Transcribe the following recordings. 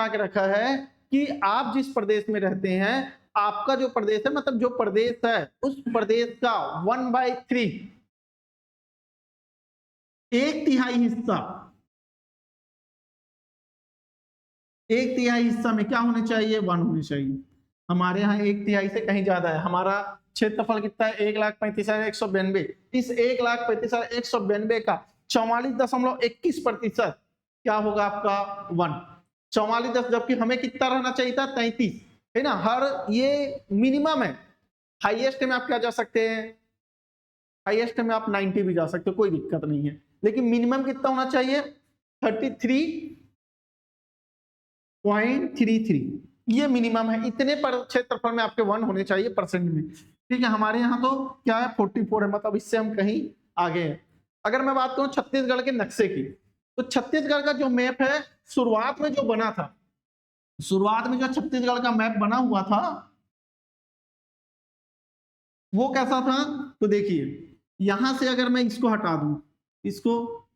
बना के रखा है कि आप जिस प्रदेश में रहते हैं, आपका जो प्रदेश है, मतलब जो प्रदेश है, उस प्रदेश का 1/3 एक तिहाई हिस्सा, एक तिहाई हिस्सा में क्या होने चाहिए? 1 होने चाहिए। हमारे यहाँ एक तिहाई से कहीं ज्यादा है। हमारा क्षेत्रफल कितना है? 1,35,192। इस 1,35,192 का 44.21% क्या होगा आपका? 1। 44, जबकि हमें कितना रहना चाहिए था? 33, है ना। हर ये मिनिमम है। हाईएस्ट में आप क्या जा सकते हैं? हाईएस्ट में आप 90 भी जा सकते हो, कोई दिक्कत नहीं है, लेकिन मिनिमम कितना होना चाहिए? 33.33, ये मिनिमम है। इतने पर क्षेत्रफल में आपके 1 होने चाहिए परसेंट में। ठीक है, हमारे यहाँ तो क्या है? 44 है, मतलब इससे हम कहीं आगे हैं। अगर मैं बात करूं छत्तीसगढ़ के नक्शे की, तो छत्तीसगढ़ का जो मैप है, शुरुआत में जो बना था, शुरुआत में जो छत्तीसगढ़ का मैप बना हुआ था, वो कैसा था? तो देखिए, यहां से अगर मैं इसको हटा दूं, इसको,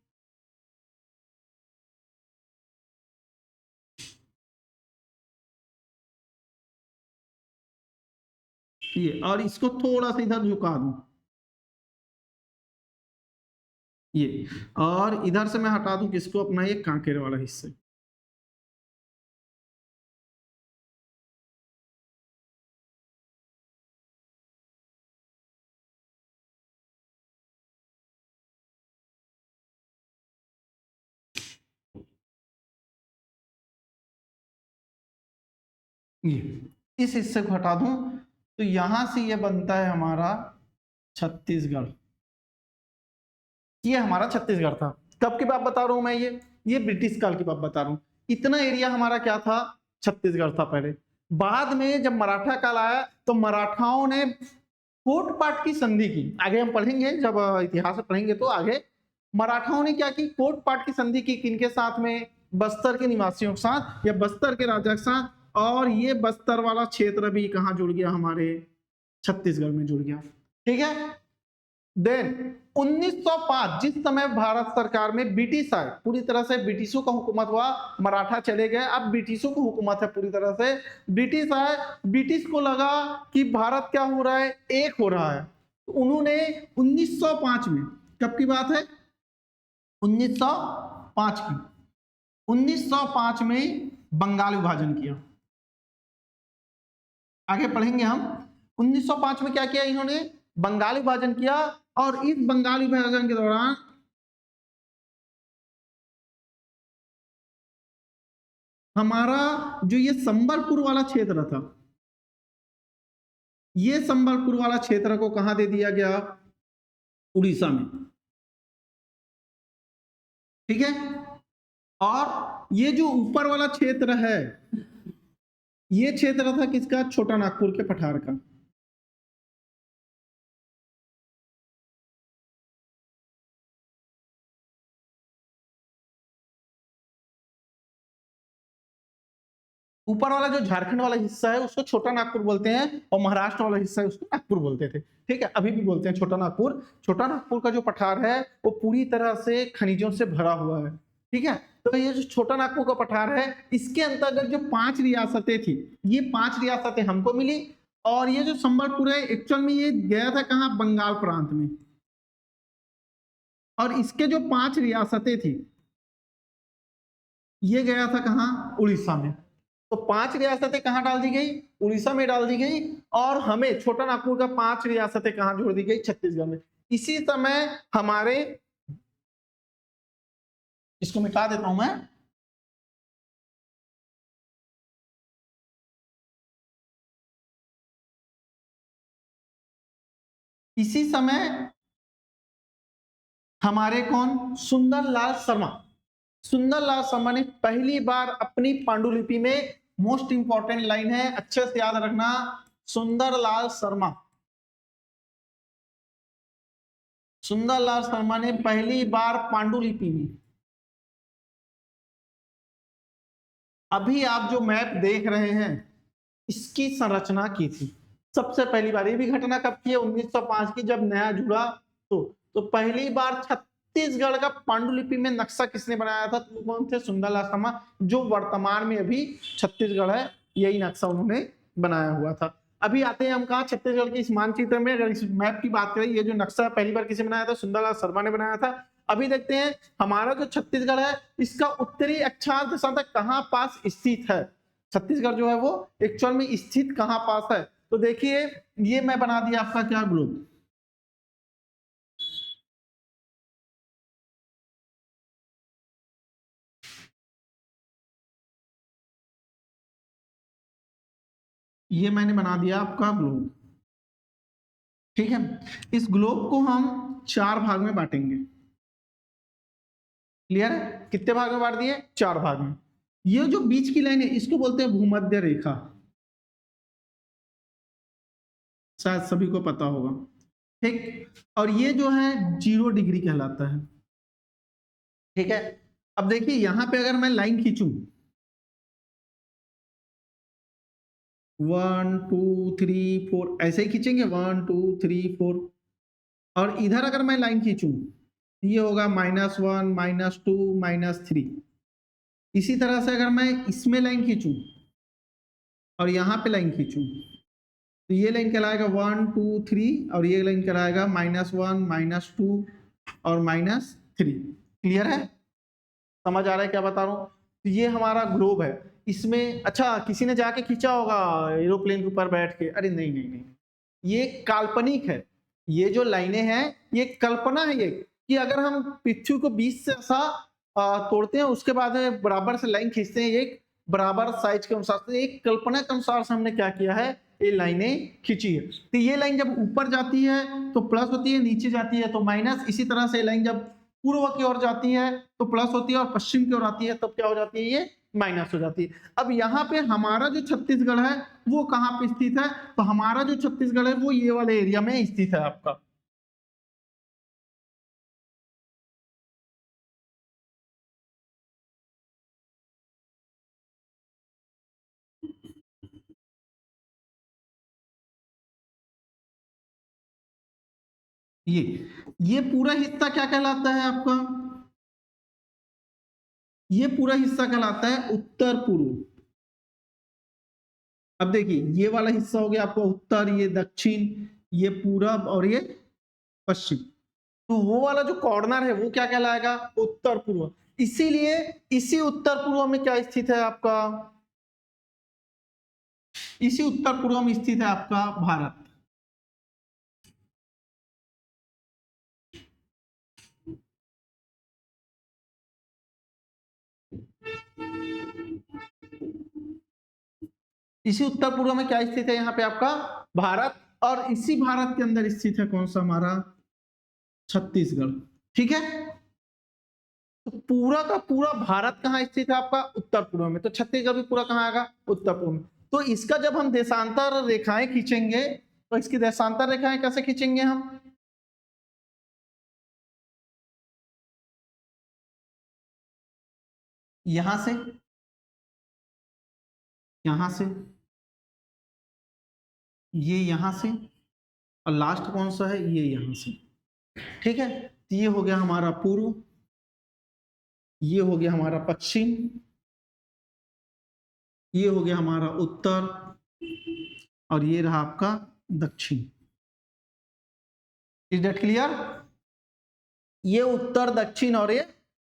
ये, और इसको थोड़ा सा इधर झुका दूं, ये, और इधर से मैं हटा दूं किसको? अपना ये कांकेर वाला हिस्सा। ये, इस हिस्से को हटा दूं, तो यहां से ये बनता है हमारा छत्तीसगढ़। ये हमारा छत्तीसगढ़ था। कब की बात बता रहा हूं मैं? ये ब्रिटिश काल की बात बता रहा हूं। इतना एरिया हमारा क्या था? छत्तीसगढ़ था पहले। बाद में जब मराठा काल आया, तो मराठाओं ने कोटपाट की संधि की। आगे हम पढ़ेंगे, जब इतिहास में पढ़ेंगे तो आगे। मराठाओं ने क्या की? कोटपाट की संधि की। किनके साथ में? बस्तर के निवासियों के साथ, या बस्तर के राजा के साथ। और ये बस्तर वाला क्षेत्र भी कहां जुड़ गया? हमारे छत्तीसगढ़ में जुड़ गया। ठीक है। देन 1905, जिस समय भारत सरकार में ब्रिटिश आए, पूरी तरह से ब्रिटिशों का हुकूमत हुआ, मराठा चले गए, अब ब्रिटिशों की हुकूमत है पूरी तरह से। ब्रिटिश आए, ब्रिटिश को लगा कि भारत क्या हो रहा है? एक हो रहा है। तो उन्होंने 1905 में, कब की बात है? 1905 की, 1905 में बंगाल विभाजन किया। आगे पढ़ेंगे हम। 1905 में क्या किया इन्होंने? बंगाल विभाजन किया। और इस बंगाल विभाजन के दौरान हमारा जो ये संबलपुर वाला क्षेत्र था, ये संबलपुर वाला क्षेत्र को कहां दे दिया गया? उड़ीसा में। ठीक है। और ये जो ऊपर वाला क्षेत्र है, ये क्षेत्र था किसका? छोटा नागपुर के पठार का। ऊपर वाला जो झारखंड वाला हिस्सा है, उसको छोटा नागपुर बोलते हैं, और महाराष्ट्र वाला हिस्सा है, उसको नागपुर बोलते थे। ठीक है, अभी भी बोलते हैं छोटा नागपुर। छोटा नागपुर का जो पठार है, वो पूरी तरह से खनिजों से भरा हुआ है। ठीक है, तो ये जो छोटा नागपुर का पठार है, इसके अंतर्गत जो 5 रियासतें थी, ये 5 रियासतें हमको मिली। और ये जो संबलपुर है, एक्चुअल में ये गया था कहाँ? बंगाल प्रांत में। और इसके जो 5 रियासतें थी, ये गया था कहाँ? उड़ीसा में। तो 5 रियासतें कहां डाल दी गई? उड़ीसा में डाल दी गई। और हमें छोटा नागपुर का 5 रियासतें कहां जोड़ दी गई? छत्तीसगढ़ में। इसी समय हमारे, इसको मिटा देता हूं मैं, इसी समय हमारे कौन? सुंदरलाल शर्मा। सुंदरलाल शर्मा ने पहली बार अपनी पांडुलिपि में, मोस्ट इंपॉर्टेंट लाइन है, अच्छे से याद रखना, सुंदरलाल शर्मा, सुंदरलाल शर्मा ने पहली बार पांडुलिपि में, अभी आप जो मैप देख रहे हैं, इसकी संरचना की थी सबसे पहली बार। ये भी घटना कब की है? 1905 की, जब नया जुड़ा। तो पहली बार छत्तीसगढ़ का पांडुलिपि में नक्शा किसने बनाया था? तो कौन थे? सुंदरलाल शर्मा, जो वर्तमान में अभी छत्तीसगढ़ है, यही नक्शा उन्होंने बनाया हुआ था। अभी आते हैं हम कहा छत्तीसगढ़ के इस मानचित्र में, अगर इस मैप की बात करें, ये जो नक्शा पहली बार किसे बनाया था? सुंदरलाल शर्मा ने बनाया था। अभी देखते हैं हमारा जो छत्तीसगढ़ है, इसका उत्तरी अक्षांश दिशा तक कहां पास स्थित है? छत्तीसगढ़ जो है वो एक्चुअल में स्थित कहां पास है? तो देखिए, ये मैं बना दिया आपका क्या ग्लोब। ये मैंने बना दिया आपका ग्लोब, ठीक है। इस ग्लोब को हम 4 भाग में बांटेंगे। क्लियर है? कितने भाग में बांट दिए? 4 भाग में। ये जो बीच की लाइन है, इसको बोलते हैं भूमध्य रेखा, शायद सभी को पता होगा, ठीक। और ये जो है 0 डिग्री कहलाता है, ठीक है। अब देखिए यहां पे अगर मैं लाइन खींचूं, 1 2 3 4 ऐसे ही खींचेंगे, 1 2 3 4। और इधर अगर मैं लाइन खींचूं, ये होगा -1 -2 -3। इसी तरह से अगर मैं इसमें लाइन खींचूं और यहां पे लाइन खींचूं, तो ये लाइन कहलाएगा 1 2 3, और ये लाइन कहलाएगा -1 -2 और -3। क्लियर है? समझ आ रहा है क्या बता रहा हूं? तो ये हमारा ग्लोब है। इसमें अच्छा किसी ने जाके खींचा होगा एरोप्लेन के ऊपर बैठ के? अरे नहीं नहीं नहीं, ये काल्पनिक है। ये जो लाइनें हैं, ये कल्पना है ये, कि अगर हम पृथ्वी को 20 से ऐसा तोड़ते हैं, उसके बाद बराबर से लाइन खींचते हैं, एक बराबर साइज के अनुसार से, एक कल्पना के अनुसार से हमने क्या किया है, ये लाइनें खींची है। तो ये लाइन जब ऊपर जाती है तो प्लस होती है, नीचे जाती है तो माइनस। इसी तरह से लाइन जब पूर्व की ओर जाती है तो प्लस होती है, और पश्चिम की ओर आती है तब क्या हो जाती है, ये माइनस हो जाती है। अब यहाँ पे हमारा जो छत्तीसगढ़ है वो कहाँ पे स्थित है? तो हमारा जो छत्तीसगढ़ है वो ये वाले एरिया में स्थित है आपका। ये पूरा हिस्सा क्या कहलाता है आपका? ये पूरा हिस्सा कहलाता है उत्तर पूर्व। अब देखिए, ये वाला हिस्सा हो गया आपका उत्तर, ये दक्षिण, ये पूरब, और ये पश्चिम। तो वो वाला जो कॉर्नर है वो क्या कहलाएगा? उत्तर पूर्व। इसीलिए इसी उत्तर पूर्व में क्या स्थित है आपका? इसी उत्तर पूर्व में स्थित है आपका भारत। इसी उत्तर पूर्व में क्या स्थित है यहाँ पे आपका? भारत। और इसी भारत के अंदर स्थित है कौन सा? हमारा छत्तीसगढ़, ठीक है। तो पूरा का पूरा भारत कहाँ स्थित है आपका? उत्तर पूर्व में। तो छत्तीसगढ़ भी पूरा कहाँ आएगा? उत्तर पूर्व में। तो इसका जब हम देशांतर रेखाएं खींचेंगे, तो इसकी देशांतर रेखाएं कैसे खींचेंगे हम? यहां से, यहां से, ये यहां से, और लास्ट कौन सा है? ये यहां से, ठीक है। तो ये हो गया हमारा पूर्व, ये हो गया हमारा पश्चिम, ये हो गया हमारा उत्तर, और ये रहा आपका दक्षिण। Is that clear? ये उत्तर, दक्षिण, और ये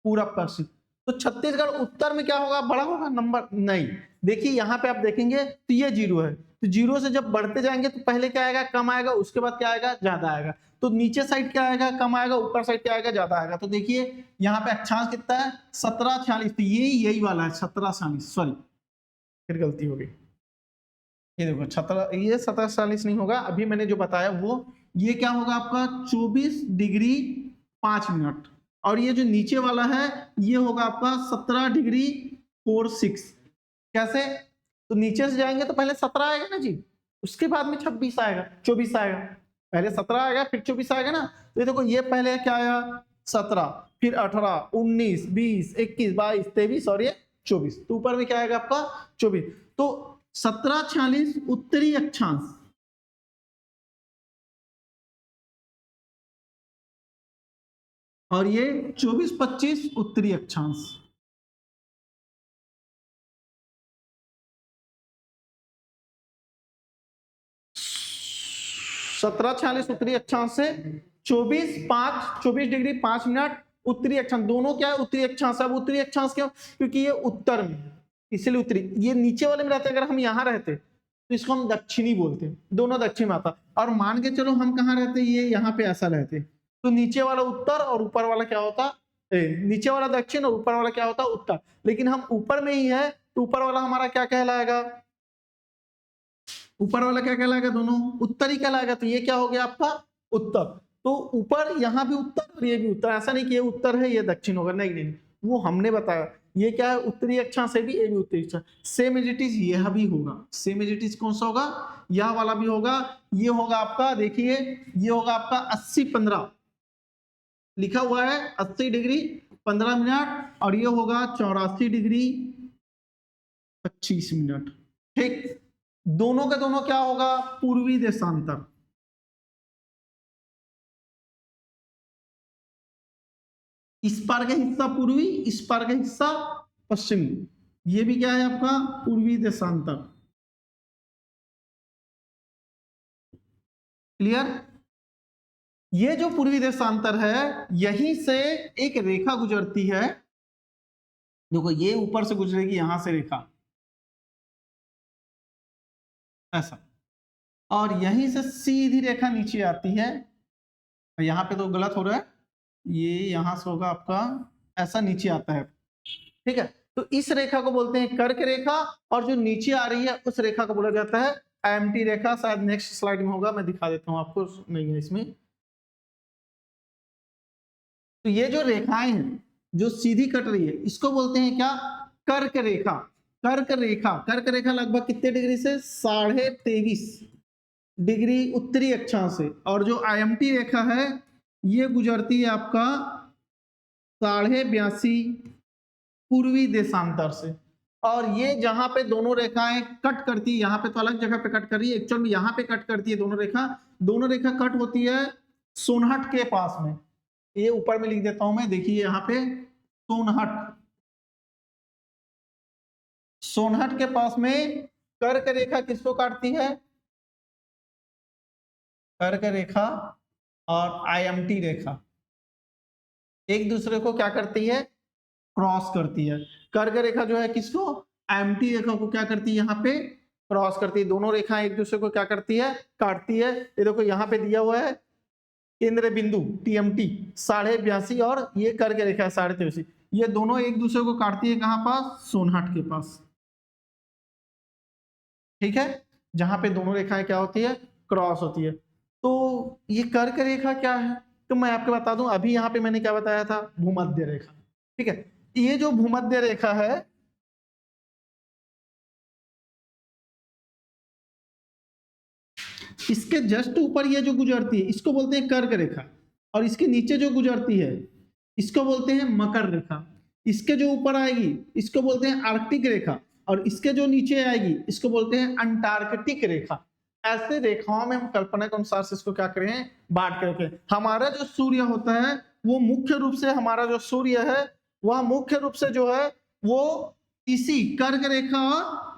पूरब, पश्चिम। तो छत्तीसगढ़ उत्तर में क्या होगा? बड़ा होगा नंबर? नहीं। देखिए यहाँ पे आप देखेंगे तो ये 0 है, तो 0 से जब बढ़ते जाएंगे तो पहले क्या आएगा? कम आएगा, उसके बाद क्या आएगा? ज्यादा आएगा। तो नीचे साइड क्या आएगा? कम आएगा, ऊपर साइड क्या आएगा? ज्यादा आएगा। तो देखिए यहाँ पे अक्षांश कितना है? 1746। तो यही वाला है 1746, सॉरी फिर गलती हो गई। ये देखो 17, ये 1746 नहीं होगा, अभी मैंने जो बताया वो, ये क्या होगा आपका? 24 डिग्री 5 मिनट। और ये जो नीचे वाला है ये होगा आपका 17 डिग्री 46। कैसे? तो नीचे से जाएंगे तो पहले 17 आएगा ना जी, उसके बाद में 26 आएगा, 24 आएगा। पहले 17 आएगा फिर 24 आएगा ना। तो ये देखो, ये पहले क्या आया? 17, फिर 18, 19, 20, 21, 22, 23, और ये 24। तो ऊपर में क्या आएगा आपका? 24। तो 1746 उत्तरी अक्षांश, और ये 24-25 उत्तरी अक्षांश। 1746 उत्तरी अक्षांश से 24 डिग्री 5 मिनट उत्तरी अक्षांश। दोनों क्या है? उत्तरी अक्षांश। अब उत्तरी अक्षांश क्यों? क्योंकि ये उत्तर में है, इसलिए उत्तरी। ये नीचे वाले में रहते, अगर हम यहाँ रहते तो इसको हम दक्षिणी बोलते हैं, दोनों दक्षिण में आता। और मान के चलो हम कहाँ रहते, ये यहाँ पे ऐसा रहते, तो नीचे वाला उत्तर और ऊपर वाला क्या होता, नीचे वाला दक्षिण और ऊपर वाला क्या होता, उत्तर। लेकिन हम ऊपर में ही है तो ऊपर वाला हमारा क्या कहलाएगा, ऊपर वाला क्या कहलाएगा, दोनों उत्तर ही कहलाएगा। तो ये क्या हो गया आपका उत्तर। तो ऊपर यहाँ भी उत्तर और ये भी उत्तर, ऐसा नहीं कि ये उत्तर है ये दक्षिण होगा, नहीं नहीं, वो हमने बताया। ये क्या है, उत्तरी अक्षांश से भी, ये भी उत्तरी अक्षांश। सेम एज इट इज यह भी होगा, सेम एज इट इज कौन सा होगा, यह वाला भी होगा। ये होगा आपका, देखिए ये होगा आपका 80-15 लिखा हुआ है, 80 डिग्री 15 मिनट, और ये होगा 84 डिग्री 25 मिनट। ठीक, दोनों का दोनों क्या होगा, पूर्वी देशांतर। इस पार का हिस्सा पूर्वी, इस पार का हिस्सा पश्चिमी। ये भी क्या है आपका पूर्वी देशांतर। क्लियर? ये जो पूर्वी देशांतर है, यहीं से एक रेखा गुजरती है। देखो ये ऊपर से गुजरेगी यहां से रेखा ऐसा, और यहीं से सीधी रेखा नीचे आती है। यहाँ पे तो गलत हो रहा है, ये यहां से होगा आपका ऐसा नीचे आता है। ठीक है, तो इस रेखा को बोलते हैं कर्क रेखा, और जो नीचे आ रही है उस रेखा को बोला जाता है आईएमटी रेखा। शायद नेक्स्ट स्लाइड में होगा, मैं दिखा देता हूं आपको, नहीं है इसमें। तो ये जो रेखाएं हैं जो सीधी कट रही है, इसको बोलते हैं क्या, कर्क रेखा। कर्क रेखा, कर्क रेखा लगभग कितने डिग्री से, 23.5 डिग्री उत्तरी अक्षांश से। और जो आईएमटी रेखा है ये गुजरती है आपका 82.5 पूर्वी देशांतर से। और ये जहां पे दोनों रेखाएं कट करती है, यहाँ पे तो अलग जगह पे कट कर रही है, एक्चुअल में यहाँ पे कट करती है दोनों रेखा। दोनों रेखा कट होती है सोनहट के पास में, ये ऊपर में लिख देता हूं मैं, देखिए यहाँ पे सोनहट, सोनहट के पास में कर्क रेखा किसको काटती है, कर्क रेखा और आईएमटी रेखा एक दूसरे को क्या करती है, क्रॉस करती है। कर्क रेखा जो है किसको, आईएमटी रेखा को क्या करती है, यहाँ पे क्रॉस करती है। दोनों रेखाएं एक दूसरे को क्या करती है, काटती है। ये देखो यहाँ पे दिया हुआ है केंद्र बिंदु टीएमटी 82.5, और ये कर्क रेखा 23.5। ये दोनों एक दूसरे को काटती है कहाँ पास, सोनहट के पास। ठीक है, जहां पे दोनों रेखाएं क्या होती है, क्रॉस होती है। तो ये कर्क रेखा क्या है, तो मैं आपको बता दूं, अभी यहाँ पे मैंने क्या बताया था, भूमध्य रेखा। ठीक है, ये जो भूमध्य रेखा है, इसके जस्ट ऊपर ये जो गुजरती है इसको बोलते हैं कर्क रेखा, और इसके नीचे जो गुजरती है इसको बोलते हैं मकर रेखा। इसके जो ऊपर आएगी इसको बोलते हैं आर्कटिक रेखा, और इसके जो नीचे आएगी इसको बोलते हैं अंटार्कटिक रेखा। ऐसे रेखाओं में हम कल्पना के अनुसार से इसको क्या करें, बांट के रखें। हमारा जो सूर्य होता है वो मुख्य रूप से, हमारा जो सूर्य है वह मुख्य रूप से जो है वो इसी कर्क रेखा और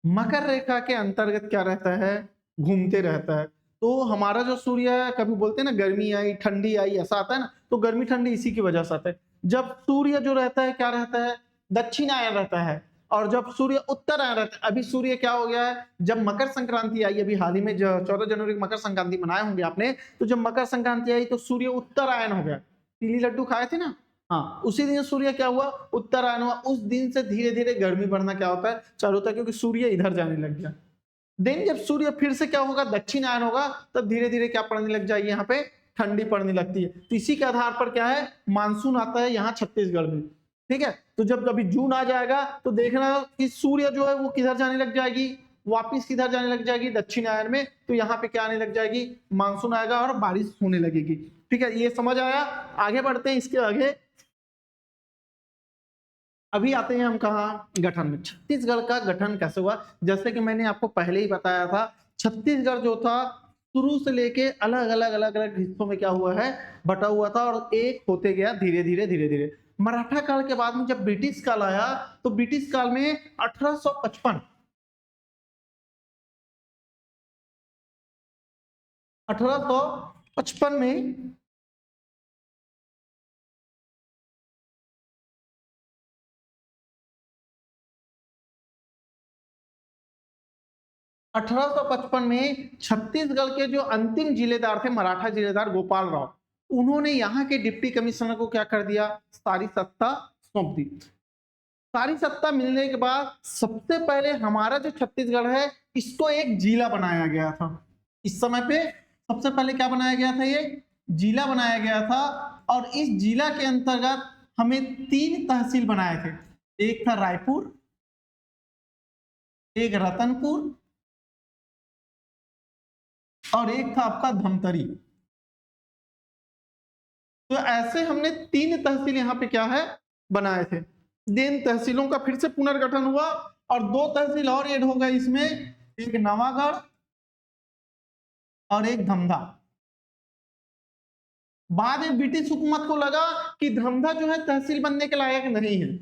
मकर रेखा के अंतर्गत क्या रहता है, घूमते रहता है। तो हमारा जो सूर्य है, कभी बोलते हैं ना गर्मी आई ठंडी आई, ऐसा आता है ना, तो गर्मी ठंडी इसी की वजह से आता है। जब सूर्य जो रहता है क्या रहता है, दक्षिणायन रहता है, और जब सूर्य उत्तरायण रहता है। अभी सूर्य क्या हो गया है, जब मकर संक्रांति आई, अभी हाल ही में 14 जनवरी को मकर संक्रांति मनाए होंगे आपने, तो जब मकर संक्रांति आई तो सूर्य उत्तरायण हो गया। पीली लड्डू खाए थे ना, हाँ, उसी दिन सूर्य क्या हुआ, उत्तरायण हुआ। उस दिन से धीरे धीरे गर्मी बढ़ना क्या होता है, चालू होता है, क्योंकि सूर्य इधर जाने लग गया। देन जब सूर्य फिर से क्या होगा, दक्षिणायन होगा, तब धीरे धीरे क्या पड़ने लग जाएगी, यहाँ पे ठंडी पड़ने लगती है। तो इसी के आधार पर क्या है, मानसून आता है यहाँ छत्तीसगढ़ में। ठीक है, तो जब कभी जून आ जाएगा तो देखना कि सूर्य जो है वो किधर जाने लग जाएगी, वापिस किधर जाने लग जाएगी, दक्षिणायन में। तो यहाँ पे क्या आने लग जाएगी, मानसून आएगा और बारिश होने लगेगी। ठीक है, ये समझ आया। आगे बढ़ते हैं, इसके आगे अभी आते हैं हम कहा, गठन में। छत्तीसगढ़ का गठन कैसे हुआ, जैसे कि मैंने आपको पहले ही बताया था, छत्तीसगढ़ जो था शुरू से लेके अलग अलग अलग अलग हिस्सों में क्या हुआ है, बटा हुआ था और एक होते गया धीरे धीरे धीरे धीरे। मराठा काल के बाद में जब ब्रिटिश काल आया तो ब्रिटिश काल में 1855 में 1855 में छत्तीसगढ़ के जो अंतिम जिलेदार थे, मराठा जिलेदार गोपाल राव, उन्होंने यहाँ के डिप्टी कमिश्नर को क्या कर दिया, सारी सत्ता सौंप दी। सारी सत्ता मिलने के बाद सबसे पहले हमारा जो छत्तीसगढ़ है इसको एक जिला बनाया गया था। इस समय पे सबसे पहले क्या बनाया गया था, ये जिला बनाया गया था और इस जिला के अंतर्गत हमें 3 तहसील बनाए थे। एक था रायपुर, एक रतनपुर और एक था आपका धमतरी। तो ऐसे हमने 3 तहसील यहाँ पे क्या है बनाए थे। दिन तहसीलों का फिर से पुनर्गठन हुआ और 2 तहसील और ऐड हो गए इसमें, एक नवागढ़ और एक धमधा। बाद में ब्रिटिश हुकूमत को लगा कि धमधा जो है तहसील बनने के लायक नहीं है,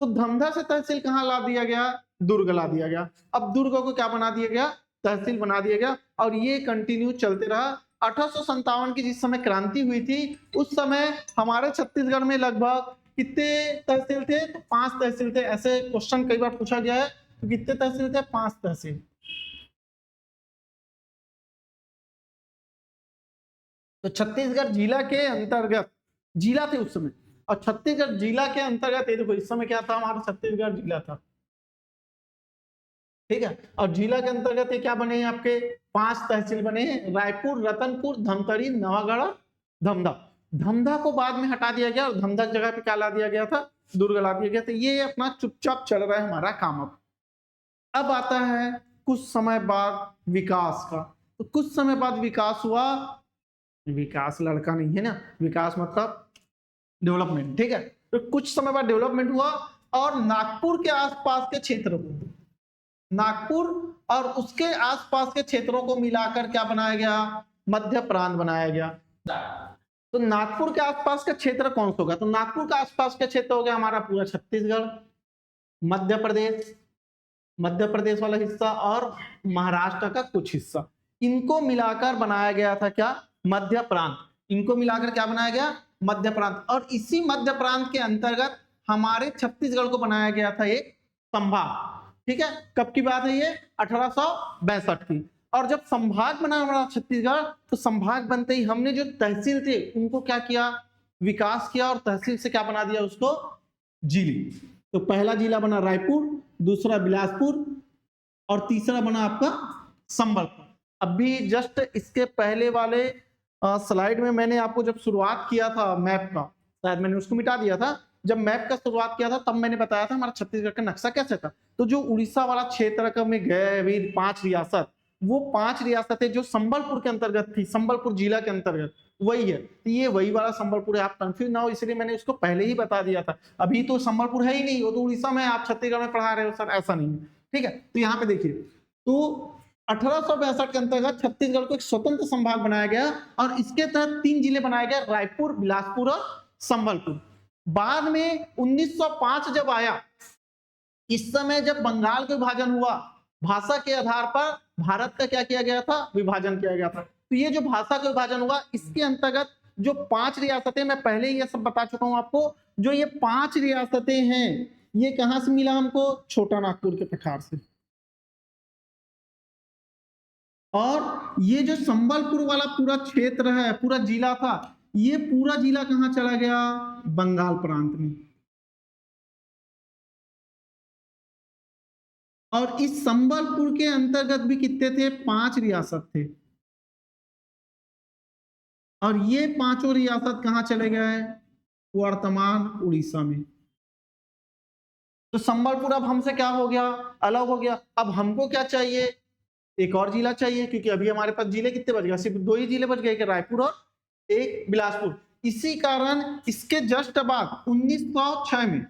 तो धमधा से तहसील कहां ला दिया गया, दुर्ग ला दिया गया। अब दुर्ग को क्या बना दिया गया, तहसील बना दिया गया और ये कंटिन्यू चलते रहा। 1857 की जिस समय क्रांति हुई थी उस समय हमारे छत्तीसगढ़ में लगभग कितने तहसील थे, तो 5 तहसील थे। ऐसे क्वेश्चन कई बार पूछा गया है, तो कितने तहसील थे, 5 तहसील। तो छत्तीसगढ़ जिला के अंतर्गत जिला थे उस समय, और छत्तीसगढ़ जिला के अंतर्गत ये देखो इस समय क्या था, हमारा छत्तीसगढ़ जिला था, ठीक है। और जिला के अंतर्गत ये क्या बने हैं, आपके 5 तहसील बने हैं, रायपुर, रतनपुर, धमतरी, नवागढ़, धमधा। धमधा को बाद में हटा दिया गया और धमधा की जगह पे क्या ला दिया गया था, दुर्ग ला दिया गया था। ये अपना चुपचाप चल रहा है हमारा काम। अब आता है कुछ समय बाद विकास का। तो कुछ समय बाद विकास हुआ, विकास लड़का नहीं है ना, विकास मतलब डेवलपमेंट, ठीक है। तो कुछ समय बाद डेवलपमेंट हुआ और नागपुर के आसपास के क्षेत्र को, नागपुर और उसके आसपास के क्षेत्रों को मिलाकर क्या बनाया गया, मध्य प्रांत बनाया गया। तो नागपुर के आसपास का क्षेत्र कौन सा होगा, तो नागपुर के आसपास का क्षेत्र हो गया हमारा पूरा छत्तीसगढ़, मध्य प्रदेश वाला हिस्सा और महाराष्ट्र का कुछ हिस्सा, इनको मिलाकर बनाया गया था क्या, मध्य प्रांत। इनको मिलाकर क्या बनाया गया, मध्य प्रांत। और इसी मध्य प्रांत के अंतर्गत हमारे छत्तीसगढ़ को बनाया गया था एक संभाग, ठीक है। कब की बात है ये, 1862 की। और जब संभाग बना हमारा छत्तीसगढ़, तो संभाग बनते ही हमने जो तहसील थे उनको क्या किया, विकास किया और तहसील से क्या बना दिया उसको, जिले। तो पहला जिला बना रायपुर, दूसरा बिलासपुर और तीसरा बना आपका संबलपुर। अभी जस्ट इसके पहले वाले स्लाइड में मैंने आपको जब शुरुआत किया था मैप का, शायद मैंने उसको मिटा दिया था, जब मैप का शुरुआत किया था तब मैंने बताया था हमारा छत्तीसगढ़ का नक्शा कैसे था। तो जो उड़ीसा वाला क्षेत्र का में गए अभी 5 रियासत, वो 5 रियासतें जो संबलपुर के अंतर्गत थी, संबलपुर जिला के अंतर्गत वही है। तो ये वही वाला संबलपुर है, आप कंफ्यूज ना हो इसलिए मैंने उसको पहले ही बता दिया था। अभी तो संबलपुर है ही नहीं, वो तो उड़ीसा में, आप छत्तीसगढ़ में पढ़ा रहे हो सर, ऐसा नहीं है, ठीक है। तो यहाँ पे देखिए, तो 1862 के अंतर्गत छत्तीसगढ़ को एक स्वतंत्र संभाग बनाया गया और इसके तहत 3 जिले बनाए गए, रायपुर, बिलासपुर और संबलपुर। बाद में 1905 जब आया, इस समय जब बंगाल का विभाजन हुआ, भाषा के आधार पर भारत का क्या किया गया था, विभाजन किया गया था। तो ये जो भाषा का विभाजन हुआ, इसके अंतर्गत जो 5 रियासतें, मैं पहले ही ये सब बता चुका हूं आपको, जो ये 5 रियासतें हैं ये कहां से मिला हमको, छोटा नागपुर के पठार से। और ये जो संबलपुर वाला पूरा क्षेत्र है, पूरा जिला था, ये पूरा जिला कहां चला गया, बंगाल प्रांत में। और इस संबलपुर के अंतर्गत भी कितने थे, 5 रियासत थे। और ये 5 रियासत कहां चले गए, वर्तमान उड़ीसा में। तो संबलपुर अब हमसे क्या हो गया, अलग हो गया। अब हमको क्या चाहिए, एक और जिला चाहिए, क्योंकि अभी हमारे पास जिले कितने बच गए, सिर्फ 2 ही जिले बच गए, कि रायपुर और एक बिलासपुर। इसी कारण इसके जस्ट बाद 1906 में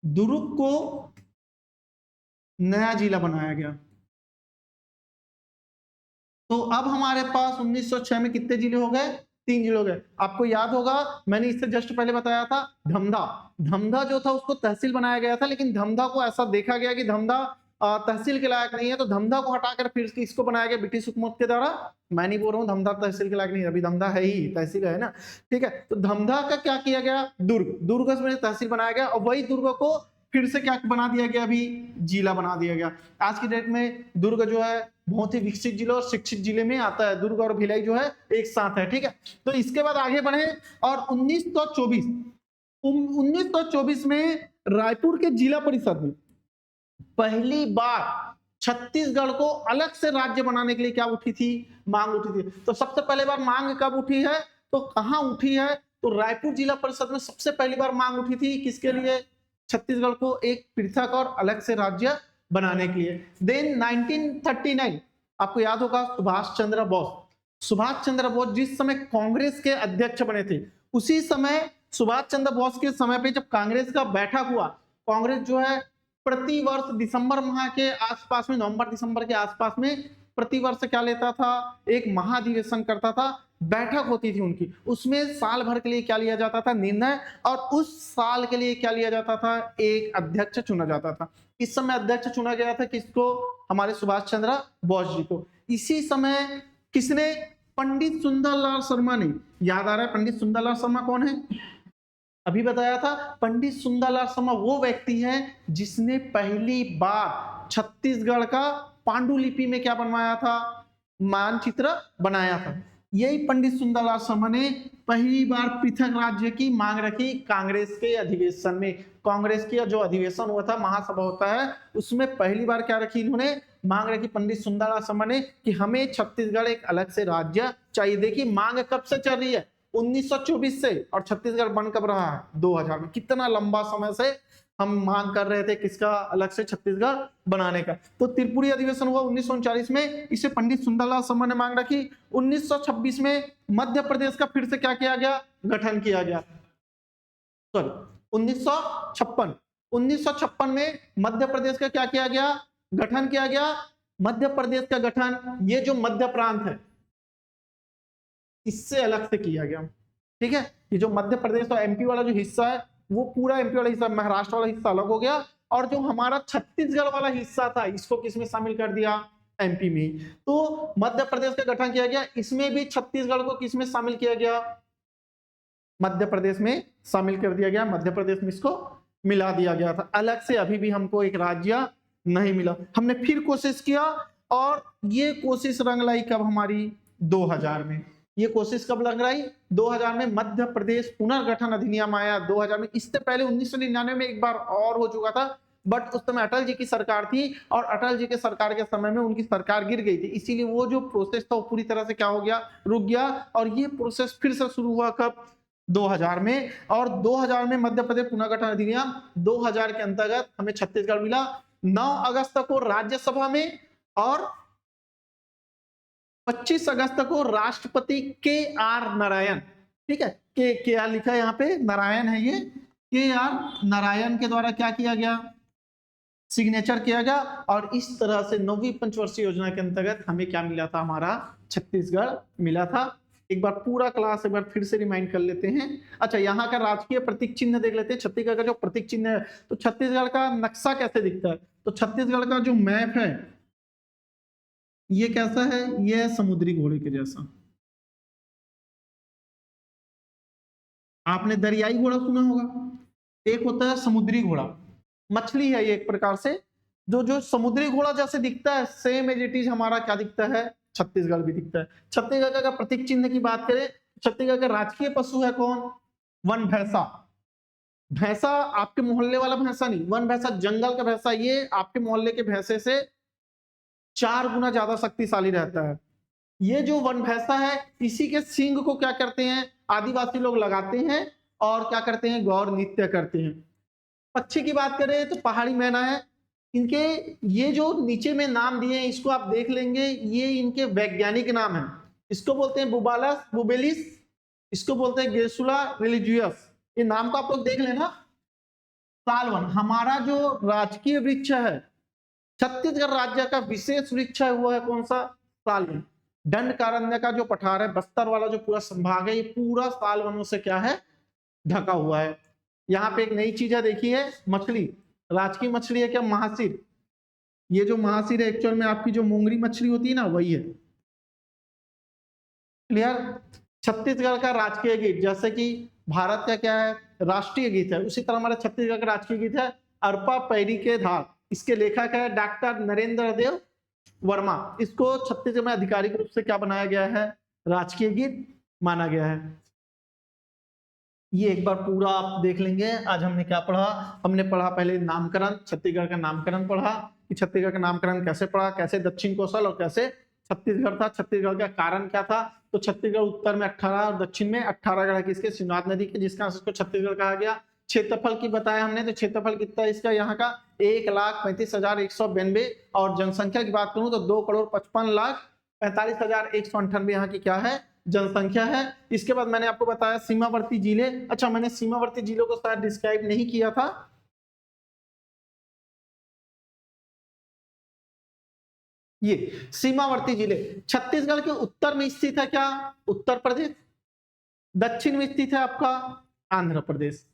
दुर्ग को नया जिला बनाया गया। तो अब हमारे पास 1906 में कितने जिले हो गए? 3 जिले हो गए। आपको याद होगा मैंने इससे जस्ट पहले बताया था धमधा। धमधा जो था उसको तहसील बनाया गया था, लेकिन धमधा को ऐसा देखा गया कि धमधा तहसील के लायक नहीं है, तो धमधा को हटाकर फिर इसको बनाया गया ब्रिटिश हुकूमत के द्वारा। मैं नहीं बोल रहा हूँ धमधा तहसील के लायक नहीं है, अभी धमधा है ही, तहसील है ना, ठीक है। तो धमधा का क्या किया गया? दुर्ग, दुर्ग में तहसील बनाया गया और वही दुर्ग को फिर से क्या बना दिया गया? अभी जिला बना दिया गया। आज की डेट में दुर्ग जो है बहुत ही विकसित जिले और शिक्षित जिले में आता है। दुर्ग और भिलाई जो है एक साथ है, ठीक है। तो इसके बाद आगे बढ़े और 1924 में रायपुर के जिला परिषद में पहली बार छत्तीसगढ़ को अलग से राज्य बनाने के लिए क्या उठी थी? मांग उठी थी। तो सबसे पहले बार मांग कब उठी है? तो कहां उठी है? तो रायपुर जिला परिषद में सबसे पहली बार मांग उठी थी। किसके लिए? छत्तीसगढ़ को एक पृथक और अलग से राज्य बनाने के लिए। देन 1939 आपको याद होगा सुभाष चंद्र बोस। सुभाष चंद्र बोस जिस समय कांग्रेस के अध्यक्ष बने थे, उसी समय सुभाष चंद्र बोस के समय पे जब कांग्रेस का बैठक हुआ, कांग्रेस जो है प्रति वर्ष दिसंबर माह के आसपास में, नवंबर दिसंबर के आसपास में प्रति वर्ष क्या लेता था? एक महाधिवेशन करता था, बैठक होती थी उनकी। उसमें साल भर के लिए क्या लिया जाता था? निर्णय। और उस साल के लिए क्या लिया जाता था? एक अध्यक्ष चुना जाता था। इस समय अध्यक्ष चुना गया था किसको? हमारे सुभाष चंद्र बोस जी को। इसी समय किसने? पंडित सुंदरलाल शर्मा ने। याद आ रहा है पंडित सुंदरलाल शर्मा कौन है? अभी बताया था पंडित सुंदरलाल शर्मा वो व्यक्ति है जिसने पहली बार छत्तीसगढ़ का पांडुलिपि में क्या बनवाया था? मानचित्र बनाया था। यही पंडित सुंदरलाल शर्मा ने पहली बार पृथक राज्य की मांग रखी कांग्रेस के अधिवेशन में। कांग्रेस की जो अधिवेशन हुआ था, महासभा होता है, उसमें पहली बार क्या रखी इन्होंने? मांग रखी पंडित सुंदरलाल शर्मा ने कि हमें छत्तीसगढ़ एक अलग से राज्य चाहिए। देखिए मांग कब से चल रही है? 1924 से, और छत्तीसगढ़ बन कब रहा है? 2000 में। कितना लंबा समय से हम मांग कर रहे थे किसका? अलग से छत्तीसगढ़ बनाने का। तो त्रिपुरी अधिवेशन हुआ 1939 में, इसे पंडित सुंदरलाल शर्मा ने मांग रखी। 1926 में मध्य प्रदेश का फिर से क्या किया गया? गठन किया गया। सॉरी 1956 में मध्य प्रदेश का क्या किया गया? गठन किया गया। मध्य प्रदेश का गठन ये जो मध्य प्रांत है इससे अलग से किया गया, ठीक है। ये जो मध्य प्रदेश और एमपी वाला जो हिस्सा है, वो पूरा एमपी वाला हिस्सा, महाराष्ट्र वाला हिस्सा अलग हो गया, और जो हमारा छत्तीसगढ़ वाला हिस्सा था इसको किसमें शामिल कर दिया? एमपी में। तो मध्य प्रदेश का गठन किया गया, इसमें भी छत्तीसगढ़ को किसमें शामिल किया गया? मध्य प्रदेश में शामिल कर दिया गया। मध्य प्रदेश में इसको मिला दिया गया था। अलग से अभी भी हमको एक राज्य नहीं मिला। हमने फिर कोशिश किया, और ये कोशिश रंग लाई कब? हमारी 2000 में। ये कोशिश कब लग रही? 2000 में मध्य प्रदेश पुनर्गठन अधिनियम आया 2000 में। इससे पहले 1999 में एक बार और हो चुका था, बट उस समय अटल जी की सरकार थी, और अटल जी के सरकार के समय में उनकी सरकार गिर गई थी, इसीलिए वो जो प्रोसेस था वो पूरी तरह से क्या हो गया? रुक गया। और ये प्रोसेस फिर से शुरू हुआ कब? 2000 में। और 2000 में मध्य प्रदेश पुनर्गठन अधिनियम 2000 के अंतर्गत हमें छत्तीसगढ़ मिला। 9 अगस्त को राज्यसभा में और 25 अगस्त को राष्ट्रपति के आर नारायण, ठीक है, के आर लिखा है यहाँ पे, नारायण है ये, के आर नारायण के द्वारा क्या किया गया? सिग्नेचर किया गया। और इस तरह से 9वीं पंचवर्षीय योजना के अंतर्गत हमें क्या मिला था? हमारा छत्तीसगढ़ मिला था। एक बार पूरा क्लास एक बार फिर से रिमाइंड कर लेते हैं। अच्छा, यहाँ का राजकीय प्रतीक चिन्ह देख लेते हैं। छत्तीसगढ़ का जो प्रतीक चिन्ह है, तो छत्तीसगढ़ का नक्शा कैसे दिखता है? तो छत्तीसगढ़ का जो मैप है ये कैसा है? ये है समुद्री घोड़े के जैसा। आपने दरियाई घोड़ा सुना होगा, एक होता है समुद्री घोड़ा, मछली है ये एक प्रकार से। जो समुद्री घोड़ा जैसे दिखता है, सेम एज इट इज हमारा क्या दिखता है? छत्तीसगढ़ भी दिखता है। छत्तीसगढ़ का प्रतीक चिन्ह की बात करें, छत्तीसगढ़ का राजकीय पशु है कौन? वन भैंसा। भैंसा आपके मोहल्ले वाला भैंसा नहीं, वन भैंसा जंगल का भैंसा। ये आपके मोहल्ले के भैंसे से 4 गुना ज्यादा शक्तिशाली रहता है। ये जो वन भैंसा है, इसी के सींग को क्या करते हैं? आदिवासी लोग लगाते हैं और क्या करते हैं? गौर नृत्य करते हैं। पक्षी की बात करें तो पहाड़ी मैना है। इनके ये जो नीचे में नाम दिए हैं इसको आप देख लेंगे, ये इनके वैज्ञानिक नाम है। इसको बोलते हैं बुबालस बुबेलिस, इसको बोलते हैं गेसुला रिलीजियस। ये नाम को आप लोग देख लेना। सालवन हमारा जो राजकीय वृक्ष है, छत्तीसगढ़ राज्य का विशेष वृक्ष है, वो है कौन सा? सालवन। दंडकारण्य का जो पठार है, बस्तर वाला जो पूरा संभाग है, ये पूरा साल वनों से क्या है, ढका हुआ है। यहाँ पे एक नई चीज है, देखिए मछली, राजकीय मछली है क्या, महासिर। ये जो महासिर है एक्चुअल में आपकी जो मोंगरी मछली होती है ना, वही है। क्लियर। छत्तीसगढ़ का राजकीय गीत, जैसे कि भारत का क्या है, राष्ट्रीय गीत है, उसी तरह हमारा छत्तीसगढ़ का राजकीय गीत है अरपा पैरी के धार। इसके लेखक है डॉक्टर नरेंद्र देव वर्मा। इसको छत्तीसगढ़ में आधिकारिक रूप से क्या बनाया गया है, राजकीय गीत माना गया है। ये एक बार पूरा आप देख लेंगे। आज हमने क्या पढ़ा, हमने पढ़ा पहले नामकरण, छत्तीसगढ़ का नामकरण पढ़ा कि छत्तीसगढ़ का नामकरण कैसे पढ़ा, कैसे दक्षिण कोसल और कैसे छत्तीसगढ़ था, छत्तीसगढ़ का कारण क्या था। तो छत्तीसगढ़ उत्तर में 18 और दक्षिण में 18 गढ़ किसके, शिवनाथ नदी के, जिसका इसको छत्तीसगढ़ कहा गया। क्षेत्रफल की बताया हमने, तो क्षेत्रफल कितना है इसका, यहाँ का 1,35,192 और जनसंख्या की बात करूं तो 2,55,45,198 यहाँ की क्या है, जनसंख्या है। इसके बाद मैंने आपको बताया सीमावर्ती जिले। अच्छा, मैंने सीमावर्ती जिलों को शायद डिस्क्राइब नहीं किया था। ये सीमावर्ती जिले छत्तीसगढ़ के उत्तर में स्थित है क्या, उत्तर प्रदेश। दक्षिण में स्थित है आपका आंध्र प्रदेश।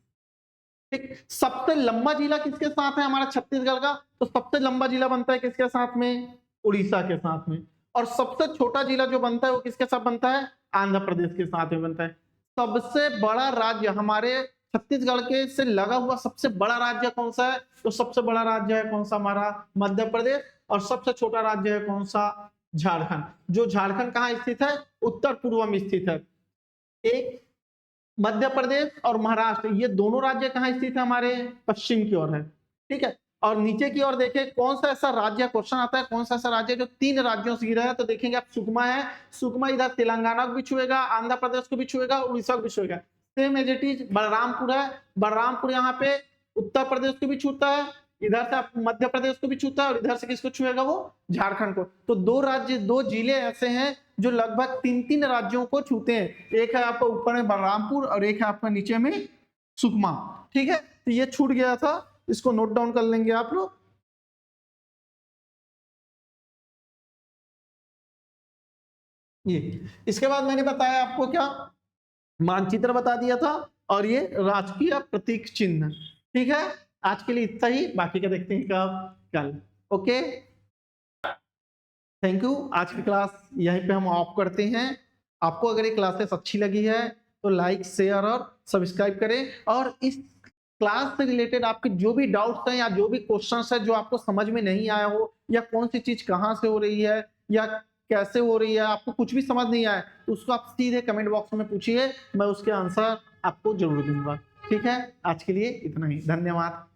ठीक, सबसे लंबा जिला किसके साथ है हमारा छत्तीसगढ़ का, तो सबसे लंबा जिला बनता है किसके साथ में, उड़ीसा के साथ में। और सबसे छोटा जिला जो बनता है वो किसके साथ बनता है, आंध्र प्रदेश के साथ में बनता है। सबसे बड़ा राज्य हमारे छत्तीसगढ़ के से लगा हुआ सबसे बड़ा राज्य कौन सा है, तो सबसे बड़ा राज्य है कौन सा, हमारा मध्य प्रदेश। और सबसे छोटा राज्य है कौन सा, झारखंड। जो झारखंड कहाँ स्थित है, उत्तर पूर्व में स्थित है। एक मध्य प्रदेश और महाराष्ट्र, ये दोनों राज्य कहाँ स्थित है, हमारे पश्चिम की ओर है। ठीक है, और नीचे की ओर देखें कौन सा ऐसा राज्य, क्वेश्चन आता है कौन सा ऐसा राज्य जो 3 राज्यों से घिरा है, तो देखेंगे आप सुकमा है। सुकमा इधर तेलंगाना को भी छुएगा, आंध्र प्रदेश को भी छुएगा, उड़ीसा को भी छुएगा। Same as it is Balrampur है, बलरामपुर यहाँ पे उत्तर प्रदेश को भी छूता है, इधर से मध्य प्रदेश को भी छूता है, और इधर से किसको छुएगा, वो झारखंड को। तो 2 राज्य, 2 जिले ऐसे हैं जो लगभग 3-3 राज्यों को छूते हैं। एक है आपका ऊपर में बलरामपुर और एक है आपका नीचे में सुकमा। ठीक है, तो ये छूट गया था, इसको नोट डाउन कर लेंगे आप लोग। ये इसके बाद मैंने बताया आपको क्या, मानचित्र बता दिया था, और ये राजकीय प्रतीक चिन्ह। ठीक है, आज के लिए इतना ही, बाकी का देखते हैं कब, कल। Okay, thank you. आज की क्लास यहीं पे हम ऑफ करते हैं। आपको अगर ये क्लासेस अच्छी लगी है तो लाइक, शेयर और सब्सक्राइब करें। और इस क्लास से रिलेटेड आपके जो भी डाउट्स हैं या जो भी क्वेश्चंस है जो आपको समझ में नहीं आया हो, या कौन सी चीज कहाँ से हो रही है या कैसे हो रही है, आपको कुछ भी समझ नहीं आया तो उसको आप सीधे कमेंट बॉक्स में पूछिए, मैं उसके आंसर आपको जरूर दूंगा। ठीक है, आज के लिए इतना ही, धन्यवाद।